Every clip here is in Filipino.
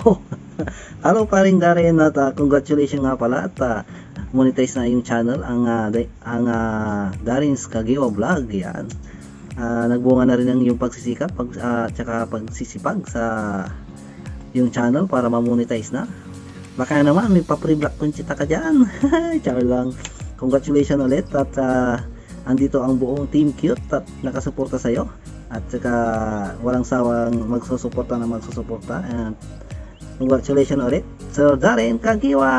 Oh, hello paring Darren at congratulations nga pala at monetize na yung channel ang Darren's Kagiwa Vlog. Yan. Nagbunga na rin ang yung pagsisikap tsaka pagsisipag sa yung channel para ma-monetize na. Baka naman may pa-pre-block kunchita ka dyan. Char lang. Congratulations ulit at andito ang buong Team Cute at nakasuporta sa'yo. At saka walang sawang magsusuporta na magsusuporta. And congratulations ulit, Sir Darren Kagiwa!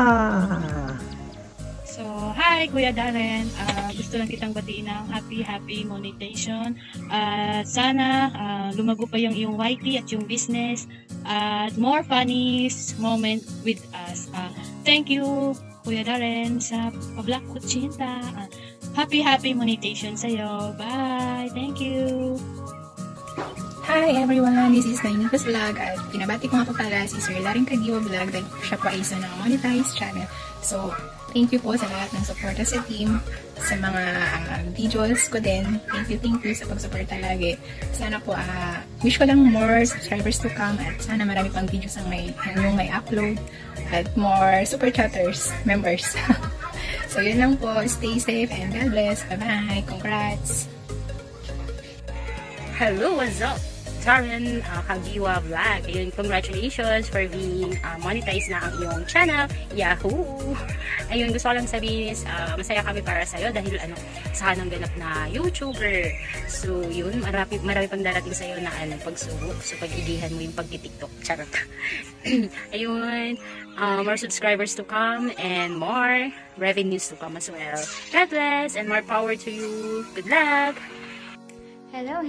So, hi Kuya Darren! Gusto lang kitang batiin ng happy monetization. Sana lumago pa yung iyong YT at yung business at more funny moment with us. Thank you Kuya Darren sa pa-Black Kuchinta. Happy monetization sa'yo. Bye! Thank you! Hi everyone! This is Nainafas Vlog at pinabati ko nga po pala si Sir Darren Kagiwa Vlog dahil siya pa isa ng monetized channel. So, thank you po sa lahat ng suporta sa team, sa mga videos ko din. Thank you sa pag-suporta lagi. Sana po, wish ko lang more subscribers to come at sana marami pang videos ang may upload at more super chatters, members. So, yun lang po. Stay safe and God bless. Bye-bye! Congrats! Hello, what's up? Darren Kagiwa Vlog. Ayun, congratulations for being monetized na ang iyong channel. Yahoo! Ayun, gusto ko lang sabihin is masaya kami para sa'yo dahil sa kanang ganap na YouTuber. So, yun, marami pang darating sa'yo na pagsubok. So, pag-igihan mo yung pag-TikTok. Charot. Ayun, more subscribers to come and more revenues to come as well. God bless and more power to you. Good luck! Hello,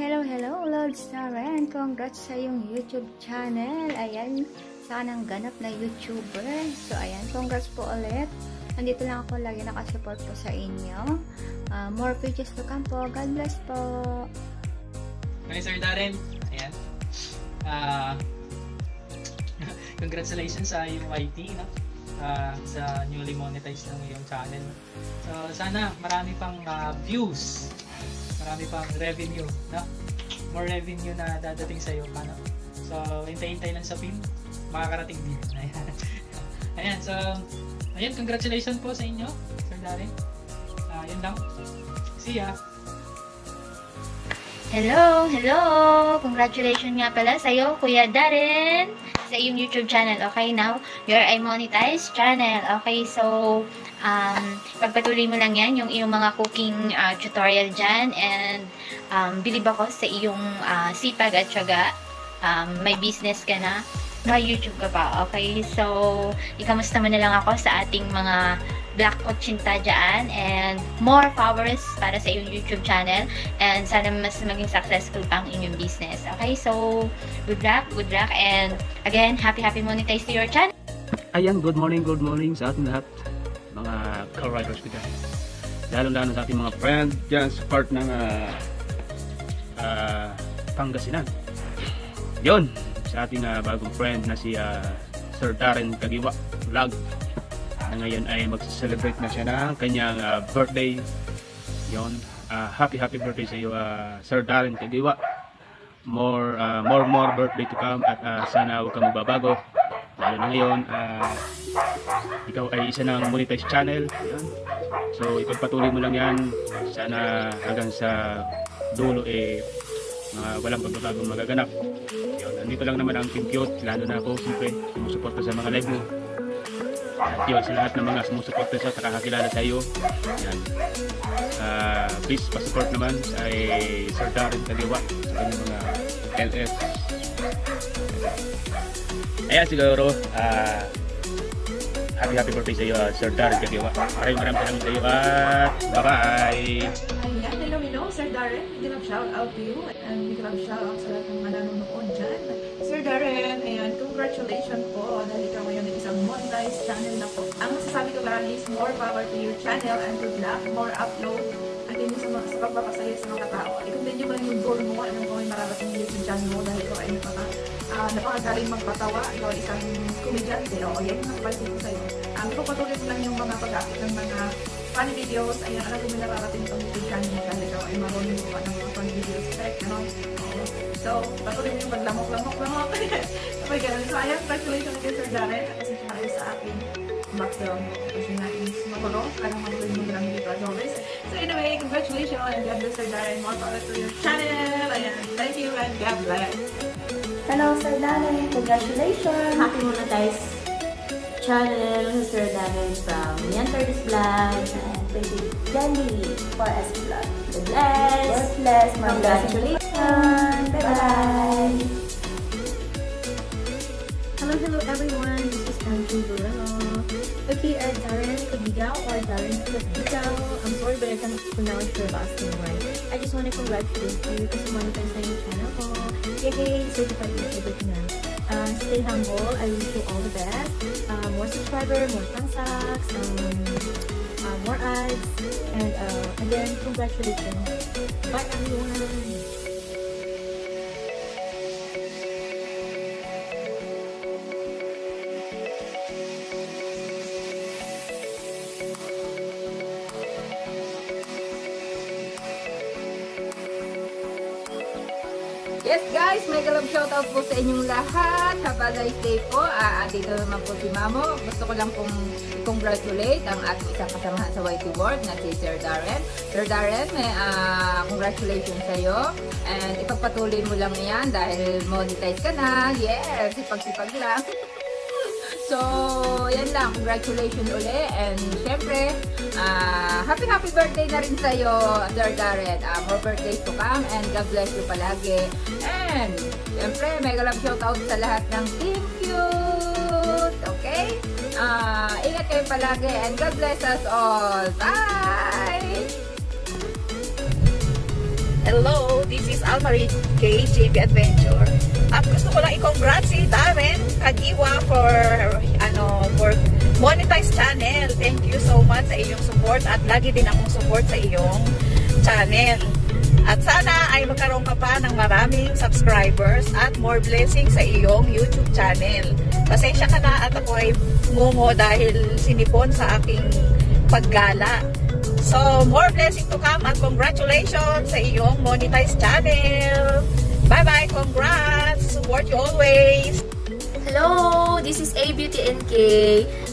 Lord Darren. Congrats sa iyong YouTube channel. Ayan, sanang ganap na YouTuber. So, ayan, congrats po ulit. Andito lang ako lagi nakasupport po sa inyo. More videos to come po. God bless po. Hi, Sir Darren. Ayan. Congratulations sa iyong YT, no? Sa newly monetized ng iyong channel. So, sana marami pang views. Marami pang revenue, no? More revenue na dadating sa iyo, ano? So, hintay-hintay lang sa pin, makakarating din. Ayan. Ayan, so, ayan, congratulations po sa inyo, Sir Darren. Yun lang. See ya! Hello! Congratulations nga pala sa iyo, Kuya Darren, sa iyong YouTube channel. Okay, now, you're a monetized channel. Okay, so, pagpatuloy mo lang yan, yung iyong mga cooking tutorial dyan, and bilib ako sa iyong sipag at syaga. May business ka na, may YouTube ka pa. Okay, so, ikamusta mo na lang ako sa ating mga Black Kuchinta dyan, and more followers para sa iyong YouTube channel, and sana mas maging successful pa ang inyong business. Okay, so, good luck, and again, happy monetize to your channel. Ayan, good morning sa ating lahat, mga ka-riders ko dyan, lalo sa ating mga friend dyan sa part ng Pangasinan. Yun, sa ating bagong friend na si Sir Darren Kagiwa Vlog, na ngayon ay mag-celebrate na siya ng kanyang birthday. Yun, happy birthday sa iyo, Sir Darren Kagiwa. More birthday to come, at sana huwag kang magbabago. Lalo na ngayon, ikaw ay isa ng monetized channel. Yan. So, ipagpatuloy mo lang yan. Sana hanggang sa dulo walang pagbabagong magaganap. Yan. Nandito lang naman ang Team Cute. Lalo na ako, siyempre, sumusuporta sa mga live mo. At yun, sa lahat ng mga sumusuporta sa nakakakilala sa iyo. Yan. Please, pasupport naman sa Sir Darren Kagiwa sa kanyang mga LF. Ayan, siguro, happy birthday sa iyo, Sir Darren Kagiwa. Maraming salamat sa iyo, at bye-bye! Ayan, hello, Sir Darren. Big love shout out to you, and big love shout out sa lahat ng mga nanonood dyan. Sir Darren, ayan, congratulations po dahil ikaw ngayon ay isang monetized channel na po. Ang masasabi ko lang is more power to your channel, and good luck, more upload, at hindi sa pagpapasaya sa mga tao. I-continue mo lang yung goal mo, alam ko ay mararating yung YouTube channel mo dahil ikaw ay napakagaling magpatawa, ikaw ay isang komedyante, o yan yung nakapalitin ko sa'yo. Pagpatuloy lang yung mga pag-upload ng mga funny videos, ayan, alam ko may nararating itong YouTube channel mo dahil ikaw ay marunong gumawa ng mga funny videos, correct, ano? So, patuloy mo yung maglamok-lamok. Oh my God. So, ayan, congratulations again, Sir Darren. Kasi kayo sa akin background mo. Kasi natin makulong. Parang makulong mo lang dito as always. So, anyway, congratulations and God bless, Sir Darren. More power to your channel. Ayan, thank you and God bless. Hello, Sir Darren. Congratulations. Happy monetize channel, Sir Darren from Yan Curtis Vlog and Baby Jelly for S Vlog. God bless. God bless. Congratulations. Bye-bye. Hello everyone, this is Andrew Burrell. Okay, Darren Kabigaw or Darren Kabigaw. I'm sorry but I can't pronounce your last name right. I just want to congratulate you kasi monetize na yung channel ko. Yay! Certified YouTuber na. Stay humble. I wish you all the best. More subscribers, more transacts, more ads, and again, congratulations. Bye everyone! Yes guys, mega love shoutout po sa inyong lahat. Have a nice day po. Dito naman po si Mamo. Gusto ko lang pong congratulate ang ating isang kasamahan sa YT World na si Sir Darren. Sir Darren, congratulations sa iyo. And ipagpatuloy mo lang yan dahil monetize ka na. Yes, sipag-sipag lang. So, yan lang. Congratulations uli. And syempre, happy birthday na rin sa'yo, Sir Darren. More birthdays to come and God bless you palagi. And, syempre, mega love shoutout sa lahat ng Team Cute. Okay? Ingat kayo palagi and God bless us all. Bye! Hello, this is Almarie K. JP Adventure. Gusto ko lang i-congrats si Darren Kagiwa for monetize channel. Thank you so much sa iyong support at lagi din akong support sa iyong channel. At sana ay magkaroon ka pa ng maraming subscribers at more blessings sa iyong YouTube channel. Pasensya ka na at ako ay ngungo dahil sinipon sa aking paggala. So, more blessing to come at congratulations sa iyong monetized channel. Bye-bye, congrats! Support you always! Hello! This is A Beauty NK.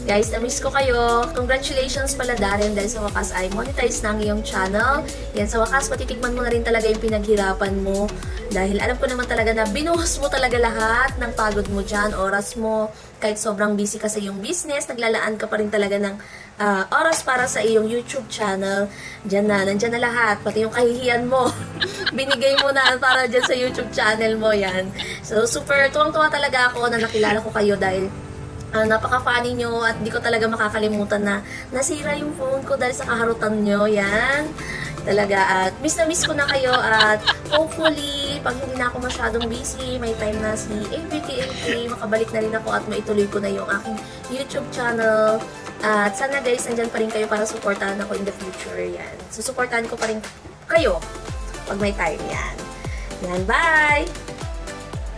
Guys, na-miss ko kayo. Congratulations pala Darren dahil sa wakas ay monetize na ang iyong channel. Yan, sa wakas patitikman mo na rin talaga yung pinaghirapan mo. Dahil alam ko naman talaga na binuhos mo talaga lahat ng pagod mo dyan, oras mo. Kahit sobrang busy ka sa iyong business, naglalaan ka pa rin talaga ng oras para sa iyong YouTube channel. Diyan na, nandyan na lahat. Pati yung kahihiyan mo. Binigay mo na para dyan sa YouTube channel mo yan. So, super tuwang-tuwa talaga ako na nakilala ko kayo dahil napaka-funny nyo at di ko talaga makakalimutan na nasira yung phone ko dahil sa kaharutan nyo. Yan. Talaga. At miss na miss ko na kayo at hopefully, pag hindi na ako masyadong busy, may time na si ABTNK, makabalik na rin ako at maituloy ko na yung aking YouTube channel. At sana guys, nandyan pa rin kayo para supportahan ako in the future. Yan. So, supportahan ko pa rin kayo pag may time yan. Yan. Bye!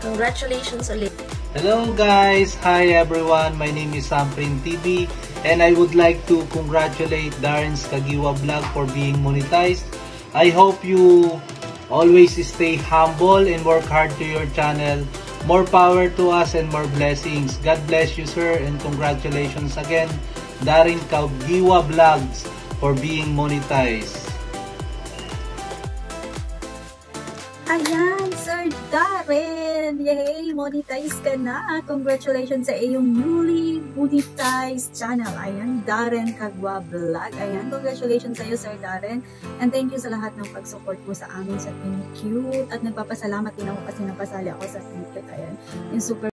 Congratulations ulit. Hello guys! Hi everyone! My name is Samprin TV and I would like to congratulate Darren's Kagiwa Vlog for being monetized. I hope you always stay humble and work hard to your channel. More power to us and more blessings. God bless you sir and congratulations again Darren Kagiwa Vlogs for being monetized. Ayan, Sir Darren! Yay! Monetize ka na! Congratulations sa iyong newly monetized channel. Ayan, Darren Kagiwa Vlog. Ayan, congratulations sa iyo, Sir Darren. And thank you sa lahat ng pag-support mo sa amin sa Team Cute. At nagpapasalamat din ako kasi napasali ako sa Team Cute. Ayan, yung super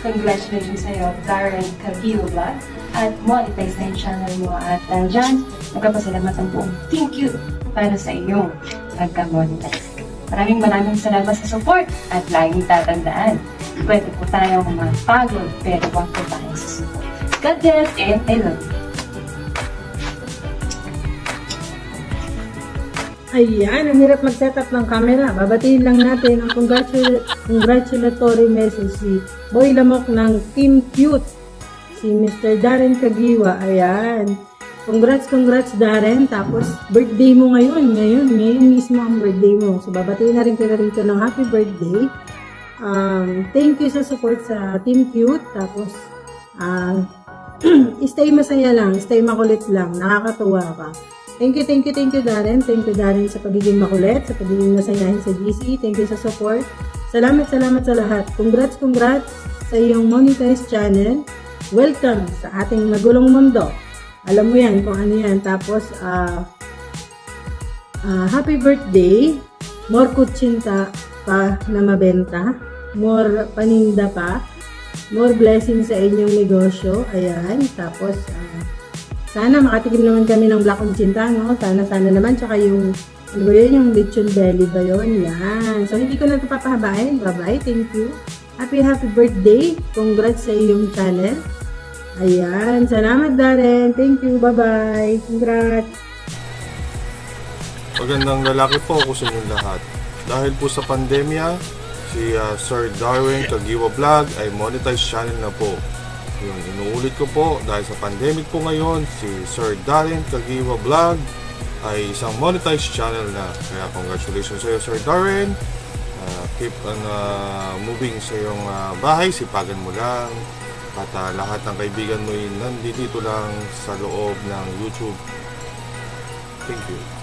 congratulations sa'yo, Darren Kagiwa Vlog. At monetize na yung channel mo. At dyan, magpapasalamat ang buong thank you para sa iyong pagka-monetize. Maraming salamat sa support at laging tatandaan. Pwede po tayong mapagod pero wag po tayong sa support. God bless and I love you. Ayan, ang hirap mag-setup ng camera. Babatiin lang natin ang congratulatory message si Boy Lamok ng Team Cute. Si Mr. Darren Kagiwa. Ayan. Congrats Darren. Tapos, birthday mo ngayon. Ngayon mismo ang birthday mo. So, babatiin na rin kita rito ng happy birthday. Thank you sa support sa Team Cute. Tapos, stay masaya lang. Stay makulit lang. Nakakatuwa ka. Thank you Darren. Thank you Darren sa pagiging makulit, sa pagiging masayahin sa GC. Thank you sa support. Salamat sa lahat. Congrats sa iyong monetized channel. Welcome sa ating magulong mundo. Alam mo yan kung ano yan. Tapos, happy birthday. More kutsinta pa na mabenta. More paninda pa. More blessings sa inyong negosyo. Ayan. Tapos, sana makatikim naman kami ng black kutsinta, no? Sana naman. Tsaka yung, ano ba yun? Yung lechon belly ba yun? Yan. So, hindi ko na ito papahabain. Bye-bye. Thank you. Happy birthday. Congrats sa iyong channel. Ayan. Salamat, Darren. Thank you. Bye-bye. Congrats. Magandang lalaki po ako sa inyong lahat. Dahil po sa pandemya, si Sir Darren Kagiwa Vlog ay monetized channel na po. Yun, inuulit ko po, dahil sa pandemic po ngayon, si Sir Darren Kagiwa Vlog ay isang monetized channel na. Kaya congratulations sa iyo, Sir Darren. Keep on moving sa iyong bahay, sipagan mo lang. At lahat ng kaibigan mo ay nandito lang sa loob ng YouTube. Thank you.